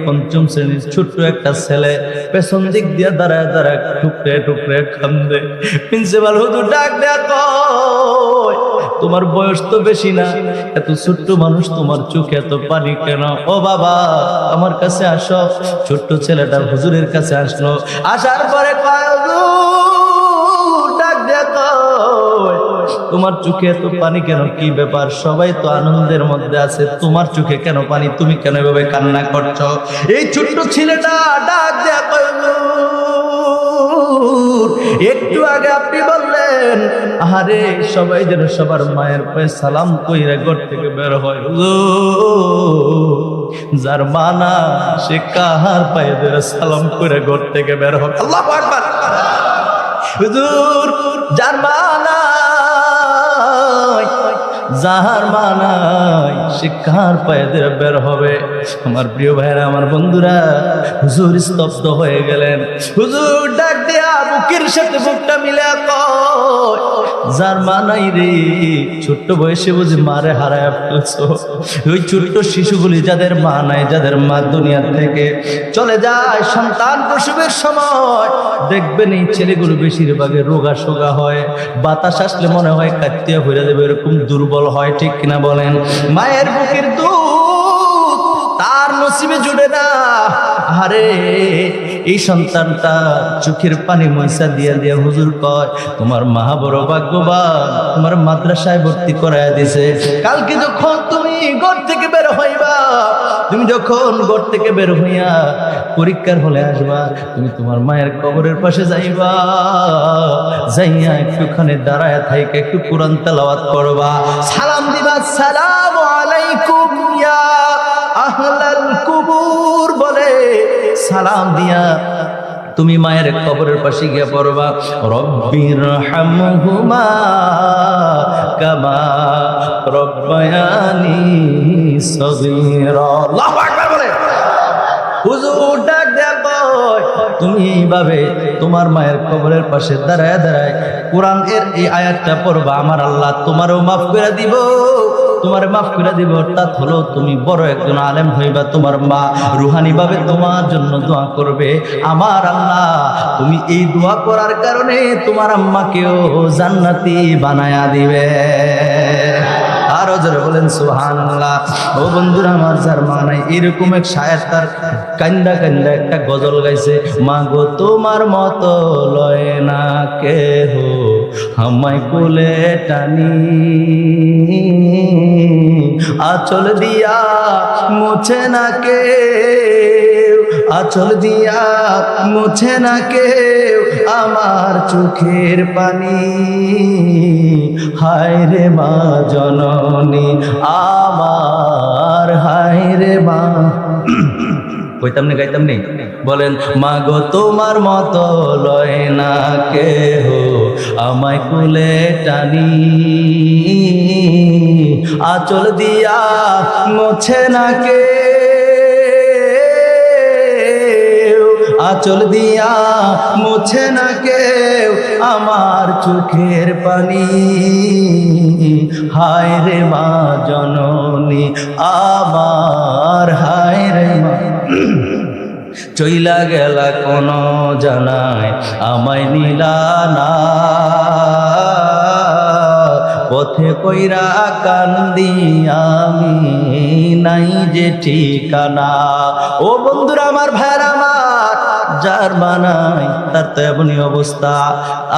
পঞ্চম শ্রেণীর ছোট্ট একটা ছেলে পেছন দিক দিয়ে দাঁড়ায় দাঁড়ায় টুকরে টুকরে কান্দে। প্রিন্সিপাল হুজুর ডাক দেয়া কয়, তোমার বয়স তো বেশি না, এত ছোট্ট মানুষ, তোমার চোখে এত পানি কেন? ও বাবা আমার কাছে আসো। ছোট্ট ছেলেটা হুজুরের কাছে আসলো। আসার পরে কয়, হুজুর ডাক দেয়া কয়, তোমার চোখে এত পানি কেন? কি ব্যাপার? সবাই তো আনন্দের মধ্যে আছে, তোমার চোখে কেন পানি? তুমি কেন এভাবে কান্না করছো? এই ছোট্ট ছেলেটা ডাক দেয়া কয়, একটু আগে আপনি বললেন আরে সবাই যেন সবার মায়ের পায়ে সালাম কইরা ঘর থেকে বের হয়। যার মা না সে কাহার পায়ে ধরে সালাম কইরা ঘর থেকে বের হয়? আল্লাহু আকবার। হুজুর যার মা নাই, যার মা নাই সে কার পায়ে ধরে বের হবে? আমার প্রিয় ভাইরা, আমার বন্ধুরা, হুজুর স্তব্ধ হয়ে গেলেন। হুজুর ডাক দেয়া বুকের সাথে বুকটা মিলে কয়, যার মা নাই রে, ছোট্ট বয়সে বুঝি মারে হারায় ফেলছো। ওই ছোট্ট শিশুগুলি যাদের মা নাই, যাদের মা দুনিয়া থেকে চলে যায় সন্তান প্রসবের সময়, দেখবেন এই ছেলেগুলো বেশিরভাগে রোগা সোগা হয়, বাতাস আসলে মনে হয় কাটিয়া হয়ে যাবে, এরকম দুর্বল হয়, ঠিক কিনা বলেন? মায়ের বুকের দুধ তার নসিবে জুড়ে না। আরে এই সন্তানটা চোখের পানি ময়সা দিয়া দিয়া হুজুর কয়, তোমার মা বড় ভাগ্যবান, তোমার মাদ্রাসায় ভর্তি করায় দিছে। কালকে যখন তুমি ঘর থেকে বের হইবা, তুমি যখন ঘর থেকে বের হইয়া পরীক্ষার হলে আসবা, তুমি তোমার মায়ের কবরের পাশে যাইবা, যাইয়া একটুখানি দাঁড়ায় থাইকে একটু কোরআন তেলাওয়াত করবা, সালাম দিবা, আসসালামু আলাইকুম ইয়া আহলাল কুবুর বলে সালাম দিয়া তুমি মায়ের কবরের পাশে গিয়ে পড়বা, রব্বির হামহুমা কামা রব্বায়ানি সগীরা। আল্লাহু আকবার বলে। হুজুর ডাক দেয়া কয়, তুমি এইভাবে তোমার মায়ের কবরের পাশে দাঁড়ায় দাঁড়ায় কোরআনের এই আয়াতটা পড়বা, আমার আল্লাহ তোমারও মাফ করে দিব, তোমার মাফ করে দিব। অর্থাৎ হলো তুমি বড় একজন আলেম হইবা, তোমার মা রুহানি ভাবে তোমার জন্য দোয়া করবে। আমার আল্লাহ তুমি এই দোয়া করার কারণে তোমার আম্মাকেও জান্নাতি বানায়া দিবে। আরো জোরে বলেন সুবহানাল্লাহ। ও বন্ধুরা আমার, যার মা নাই, এরকম এক শায়ের তার কান্দা কান্দা একটা গজল গাইছে, মা গো তোমার মতো লয় না কেহ আমায় কোলে টানি, আঁচল দিয়া মুছে না কেউ, আঁচল দিয়া মুছে না কেউ আমার চোখের পানি, হায় রে মা জননী আমার, হায় রে মা। কইতাম না গাইতাম নেই? বলেন, মা গো তোমার মতো লয় না কেহ আমায় কুলে টানি, আঁচল দিয়া মোছে না কেউ, আঁচল দিয়া মোছে না কেউ আমার চোখের পানি, হায় রে মা জননী আমার, হায় রে মা। চইলা গেলা কোন জানায় আমায় নিলা না, পথে কইরা কান্দি আমি নাই যে ঠিকানা। ও বন্ধুরা আমার, ভাইরা আমার, যার মা নাই তার তো এমনই অবস্থা।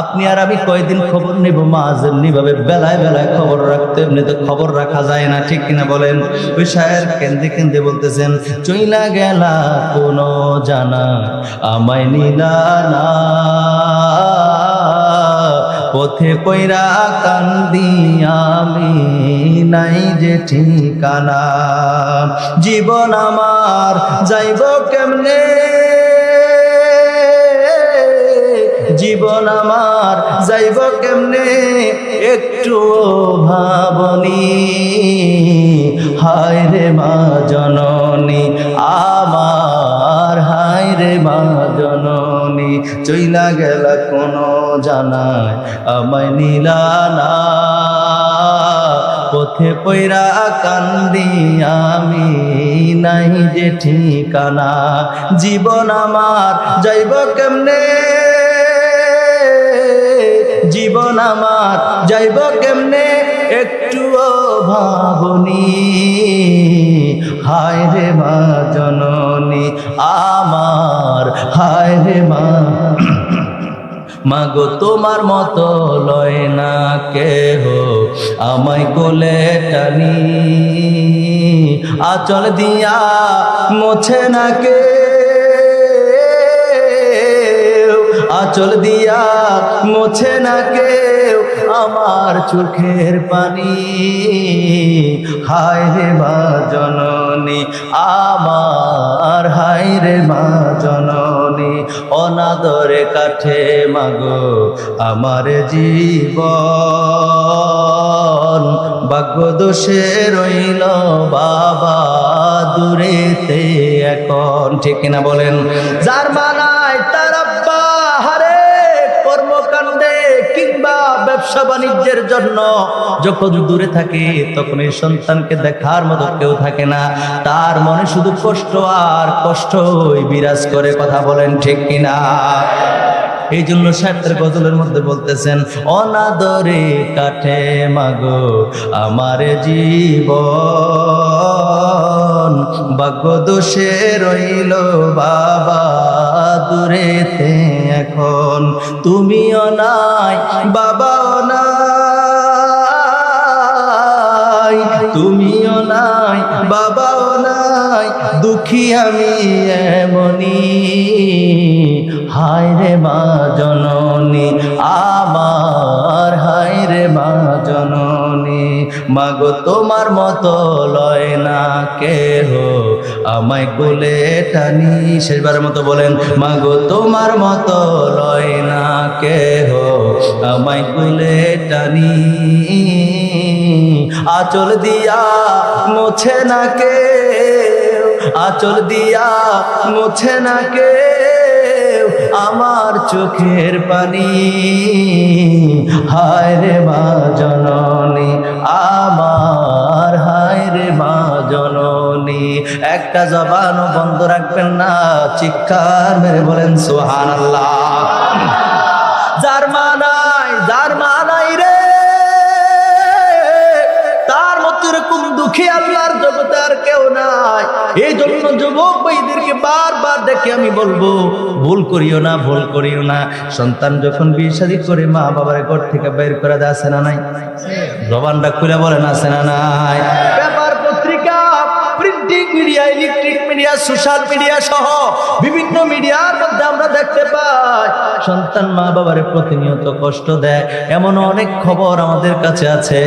আপনি আর আমি কয়দিন খবর নিব? মা যেমনি ভাবে বেলায় বেলায় খবর রাখতে, এমনি তো খবর রাখা যায় না, ঠিক কিনা বলেন? ওই শায়ের কেন্দে কেন্দে বলতেছেন, চইলা গেলা কোন জানা আমায় নিলা না, পথে কইরা কান্দি আমি নাই যে ঠিকানা। জীবন আমার যাইব কেমনে, জীবন আমার যাইব কেমনে একটু ভাবনি, হায় রে মা জননী আমার, হায় রে মা জননী। চইলা গেলা কোন জানায় আমায় নিলা না, পথে পয়রা কান্দি আমি, নাই যে ঠিকানা, জীবন আমার যাইব কেমনে, জীবন আমার যাইব কেমনে, একটুও ভাবনি, হায় রে মা জননী আমার, হায় রে মা। মাগো তোমার মতো লয় না কেহ আমায় কোলে টানি, আঁচল দিয়া মোছে না কে, আঁচল দিয়া মোছে না কেউ আমার চোখের পানি, হায় রে মা জননী আমার, হায় রে মা জননী। অনাদরে কাঠে মাগো আমার জীবন, ভাগ্য দোষে রইল বাবা দূরেতে এখন, ঠিক না বলেন? যার মানায় তার আব্বা হারে কর্মকাণ্ডে কিংবা ব্যবসা বাণিজ্যের জন্য যখন দূরে থাকে, তখন এই সন্তানকে দেখার মতো কেউ থাকে না, তার মনে শুধু কষ্ট আর কষ্টই বিরাজ করে, কথা বলেন ঠিক কিনা? এই জন্য শায়ের গজলের মধ্যে বলতেছেন, অনাদরে কাঠে মাগো আমার জীবন, ভাগ্য দোষে রইল বাবা দূরেতে এখন, তুমিও নাই বাবাও নাই, তুমিও নাই বাবাও নাই, দুঃখী আমি এমনি, হায় রে মা জননী আমার, হায় রে মা জননী। মাগো তোমার মতো লয় না কেহ আমায় কোলে টানি, শেষবারের মতো বলেন, মাগো তোমার মতো লয় না কেহ আমায় কোলে টানি, আঁচল দিয়া মোছে না কেউ, আঁচল দিয়া মোছে না কেউ আমার চোখের পানি, হায় রে মা জননী আমার, হায় রে মা জননী। একটা জবানও বন্ধ রাখবেন না, চিৎকার মেরে বলেন সুবহানাল্লাহ। যার মা নাই, যার মা নাই রে, তার মতো এরকম দুঃখী আল্লাহর জগতে আর কেউ নাই। এই জন্য যুবক ভাইদেরকে বারবার দেখে আমি বলবো, ভুল করিও না, ভুল করিও না। সন্তান যখন বিয়ে শাদী করে মা বাবার ঘর থেকে বের করে দেয়, আছে না নাই? জবানটা খুলে বলেন, আছে না নাই? পেপার পত্রিকা, printing media, electric media, social media সহ বিভিন্ন মিডিয়ার মধ্যে আমরা দেখতে পাই সন্তান মা বাবারে প্রতিনিয়ত কষ্ট দেয়। এমন অনেক খবর আমাদের কাছে আছে,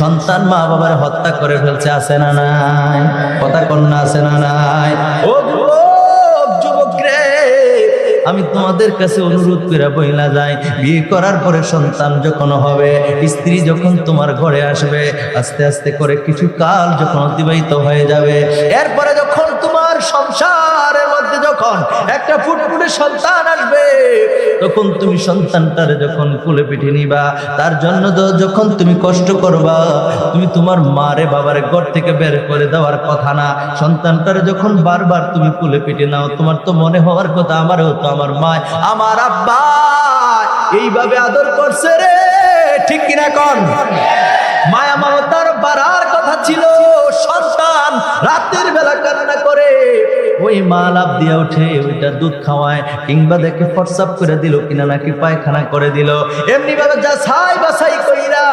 সন্তান মা বাবারে হত্যা করে ফেলছে, আছে না নাই? কথা কন্যা আছে না নাই? ও যুবক রে, আমি তোমাদের কাছে অনুরোধ করে বইলা যাই, বিয়ে করার পরে সন্তান যখন হবে, স্ত্রী যখন তোমার ঘরে আসবে, আস্তে আস্তে করে কিছু কাল যখন অতিবাহিত হয়ে যাবে, এরপরে যখন তোমার সংসারের মধ্যে যখন একটা ফুটফুটে সন্তান আসবে, তখন তুমি সন্তানটারে যখন কোলে পিঠে নিবা, তার জন্য যখন তুমি কষ্ট করবা, তুমি তোমার মারে বাবারে ঘর থেকে বের করে দেওয়ার কথা না। সন্তানটারে যখন বারবার তুমি কোলে পিঠে নাও, তোমার তো মনে হওয়ার কথা, আমারও তো আমার মা, আমার আব্বা এইভাবে আদর করছে রে, ঠিক কিনা কোন? মায়া মমতার বাড়ার কথা ছিল, সন্তান রাতের বেলা কান্না করে, ওই মা লাভ দিয়ে উঠে ওইটা দুধ খাওয়ায়, কিংবা দেখে ফটসাপ করে দিল কিনা, নাকি পায়খানা করে দিল, এমনি ভাবে যা ছাই বাছাই কইরা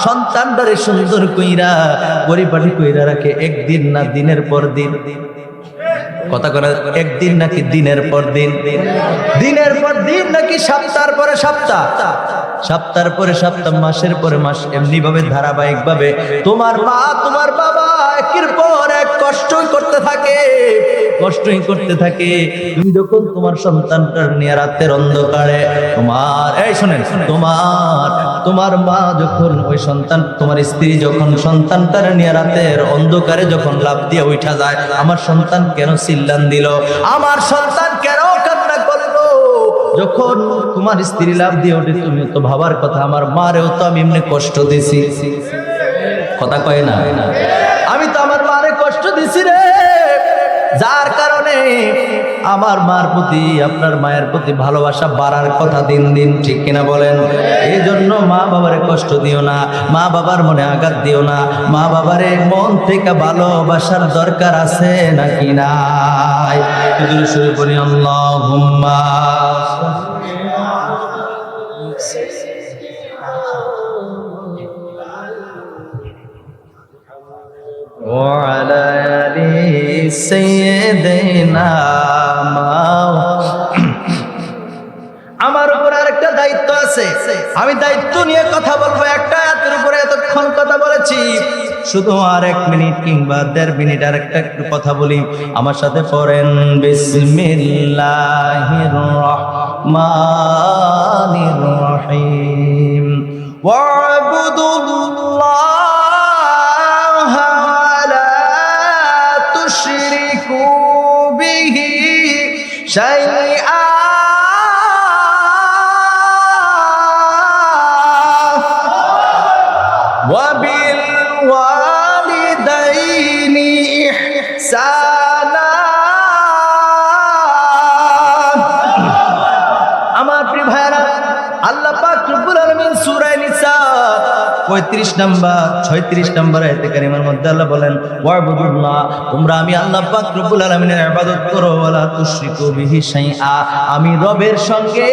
সন্তানটারে সুন্দর কইরা পরিপাটি কইরা রাখে, একদিন না দিনের পর দিন। কথা করে, একদিন নাকি দিনের পর দিন, দিনের পর দিন নাকি সপ্তাহের পরে সপ্তাহ, সপ্তাহের পরে সপ্তাহ, মাসের পরে মাস, এমনি ভাবে ধারাবাহিক ভাবে তোমার মা তোমার বাবা একের পর এক কষ্টই করতে থাকে, কষ্টই করতে থাকে। তুমি যখন তোমার সন্তানটার নিয়ে রাতের অন্ধকারে তোমার, এই শোনেন, তোমার মা যখন ওই সন্তান, তোমার স্ত্রী যখন সন্তানটার নিয়ে রাতের অন্ধকারে যখন লাফ দিয়ে উঠা যায়, আমার সন্তান কেন চিল্লান দিল, আমার সন্তান কেন কান্না করলো, যখন তোমার স্ত্রী লাফ দিয়ে ওঠে, তুমি তো ভাবার কথা, আমার মারেও তো আমি এমনি কষ্ট দিছি। কথা কয় না? আমি তো আমার মারে কষ্ট দিছি রে, যার কারণে আমার মার প্রতি আপনার মায়ের প্রতি ভালোবাসা বাড়ার কথা দিন দিন, ঠিক কিনা বলেন? এই জন্য মা বাবারে কষ্ট দিও না, মা বাবার মনে আঘাত দিও না, মা বাবারে মন থেকে ভালোবাসার দরকার আছে নাকি নাই? শুরু করি আল্লাহুম্মা وعلى آل سيدنا আমার উপর আরেকটা দায়িত্ব আছে, আমি দায়িত্ব নিয়ে কথা বলবো। একটা আয়াতের উপরে এতক্ষণ কথা বলেছি, শুধু আর 1 মিনিট কিংবা 1.5 মিনিট আর একটা একটু কথা বলি। আমার সাথে পড়েন বিসমিল্লাহির রহমানির রহিম। ওয়া'বুদুল্লাহ ওয়ালা তুশরিকু বিহি শাইআ وبالوالدين إحسانا। আমার প্রিয় ভাইরা, আল্লাহ পাক রব্বুল আলামিন সূরা নিসা 35 নম্বর 36 নম্বর আয়াতে কারিমার মধ্যে আল্লাহ বলেন, ওয়া'বুদুল্লাহ, তোমরা আমি আল্লাহ পাক রব্বুল আলামিনের ইবাদত করো, ওয়ালা তুশরিকু বিহি শাইআ, আমি রবের সঙ্গে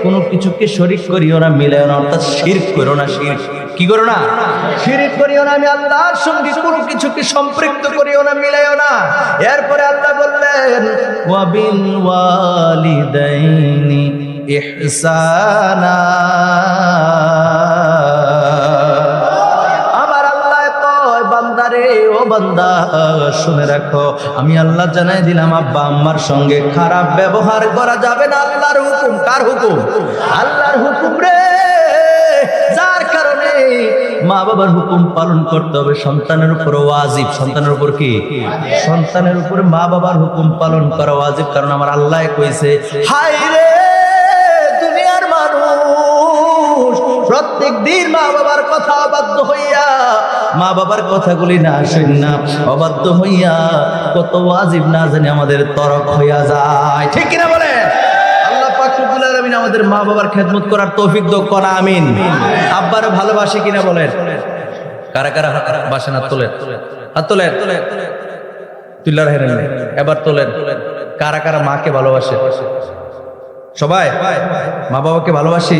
কোনো কিছুকে শরীক করিও না, মিলাইও না, অর্থাৎ শিরক করো না। শিরক কি করো না? শিরক করিও না, আমি আল্লাহর সঙ্গে কোনো কিছুকে সম্পৃক্ত করিও না, মিলাইও না। এরপরে আল্লাহ বললেন, ওয়াবিল ওয়ালিদাইনি ইহসানা। আমার আল্লাহ কয়, বান্দারে, ও বান্দা শুনে রাখো, আমি আল্লাহ জানাই দিলাম, আব্বা আম্মার সঙ্গে খারাপ ব্যবহার করা যাবে না। আল্লাহর হুকুম। কার হুকুম? আল্লাহর হুকুম রে। যার কারণে মা বাবার হুকুম পালন করতে হবে, সন্তানের উপর ওয়াজিব। সন্তানের উপর কি? সন্তানের উপরে মা বাবার হুকুম পালন করা ওয়াজিব। কারণ আমার আল্লাহ কইছে, হায় রে দুনিয়ার মানুষ প্রত্যেক দিন মা বাবার কথা অবাধ্য হইয়া, মা বাবার কথাগুলি না শুন না অবাধ্য হইয়া কত ওয়াজিব না জানি আমাদের তরক হইয়া যায়, ঠিক কিনা বলে? আমাদের মা বাবার খেদমত করার তৌফিক দাও, কোন আমিন। আব্বারে ভালোবাসি কিনা বলেন? কারা কারা বাসেন? হাত তোলেন, হাত তোলেন, তুল্লার হেরেন, এবার তোলেন। কারা কারা মাকে ভালোবাসে? সবাই মা বাবাকে ভালোবাসি।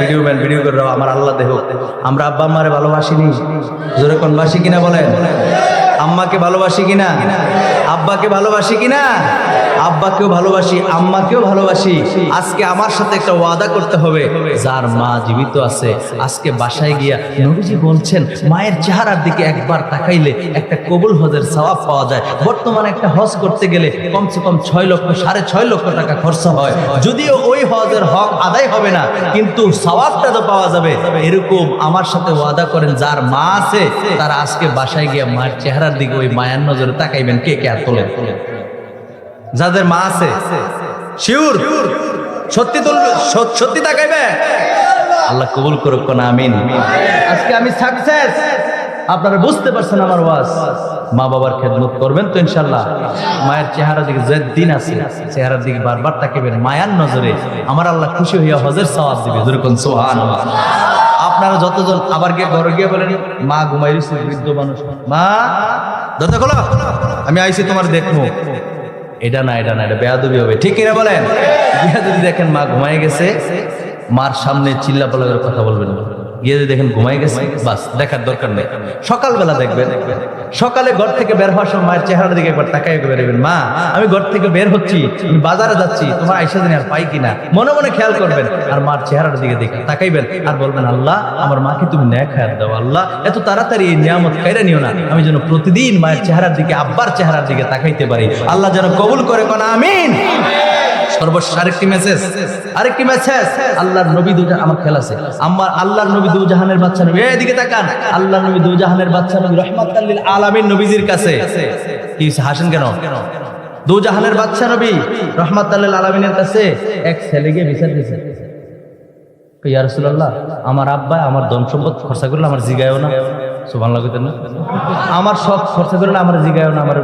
ভিডিও ম্যান ভিডিও করে দাও, আমার আল্লাহ দেহ। আমরা আব্বা আম্মারে ভালোবাসিনি, জোরে কোন বাসি কিনা বলেন? আম্মাকে ভালোবাসি কিনা? আব্বাকে ভালোবাসি কিনা? আব্বাকেও ভালোবাসি, আম্মাকেও ভালোবাসি। আজকে আমার সাথে একটা ওয়াদা করতে হবে, যার মা জীবিত আছে আজকে বাসায় গিয়া, নবীজি বলছেন মায়ের চেহারার দিকে একবার তাকাইলে একটা কবুল হজের সওয়াব পাওয়া যায়। বর্তমানে একটা হজ করতে গেলে কমসে কম 6 লক্ষ 6.5 লক্ষ টাকা খরচা হয়। যদিও ওই হজের হক আদায় হবে না, কিন্তু সওয়াবটা তো পাওয়া যাবে। এরকম আমার সাথে ওয়াদা করেন, যার মা আছে তারা আজকে বাসায় গিয়া মায়ের চেহারার দিকে ওই মায়ার নজরে তাকাইবেন। কে কে আর তোলেন? যাদের মা আছে শিওর সত্যি তুলবে, সত্যি তাকাইবে। আল্লাহ কবুল করুক, কোন আমিন। আজকে আমি সাকসেস। আপনারা বুঝতে পারছেন আমার ওয়াজ। মা বাবার খেদমত করবেন তো ইনশাআল্লাহ। মায়ের চেহারা দিকে যে দিন আছে, চেহারার দিকে বারবার তাকাবেন মায়ার নজরে। আমার আল্লাহ খুশি হইয়া হজের সওয়াব দিবে, যেরকম সুবহানাল্লাহ। আপনারা যতজন আবার গিয়ে ঘরে গিয়ে বলেন, মা ঘুমাই রইছে, বৃদ্ধ মানুষ, মা দরজা খোলো, আমি আইছি তোমার দেখবো। এটা না, এটা না, এটা বেয়াদবি হবে, ঠিক কিনা বলেন? গিয়া যদি দেখেন মা ঘুমাই গেছে, মার সামনে চিল্লাপাল্লা করে কথা বলবেন। গিয়ে যদি দেখেন ঘুমাই গেছে, বাস দেখার দরকার নেই। সকালবেলা দেখবেন, সকালে ঘর থেকে বের হওয়ার সময় মায়ের চেহারার দিকে একবার তাকাই বেরোবেন, মা আমি ঘর থেকে বের হচ্ছি, আমি বাজারে যাচ্ছি, তোমার আইসা দিন আর পাই কিনা, মনে মনে খেয়াল করবেন। আর মার চেহারার দিকে দেখে তাকাইবেন আর বলবেন, আল্লাহ আমার মাকে তুমি ন্যায় খায়াত দাও, আল্লাহ এত তাড়াতাড়ি এই নিয়ামত কাইরা নিও না, আমি যেন প্রতিদিন মায়ের চেহারার দিকে, আব্বার চেহারার দিকে তাকাইতে পারি। আল্লাহ যেন কবুল করে, কোন আমিন। সর্বশেষ আরেকটি মেসেজ, আল্লাহর নবী আমার খেয়াল আছে, আমার আল্লাহর নবী দু জাহানের বাদশা নবী, এদিকে তাকান, আল্লাহর নবী দু জাহানের বাদশা নবী রাহমাতাল লিল আলামিন নবীজির কাছে কি হাসেন কেন? দু জাহানের বাদশা নবী রাহমাতাল লিল আলামিনের কাছে এক ছেলেকে বিচার দিয়েছে। ইয়া রাসূলুল্লাহ, আমার আব্বা আমার ধন সম্পদ খরচা করলে আমার জিগায়ও না। সুবহানাল্লাহ কইতেন না? আমার সব খরচা করলে আমার জিগায়ও না, আমার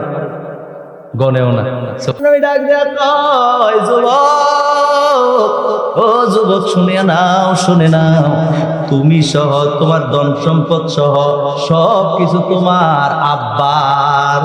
গনেও না। নবী ডাক দেয়া কয়, যুবক, ও যুবক, শুনে নাও, শুনে নাও, তুমি সহ তোমার ধন সম্পদ সহ সব কিছু তোমার আব্বার।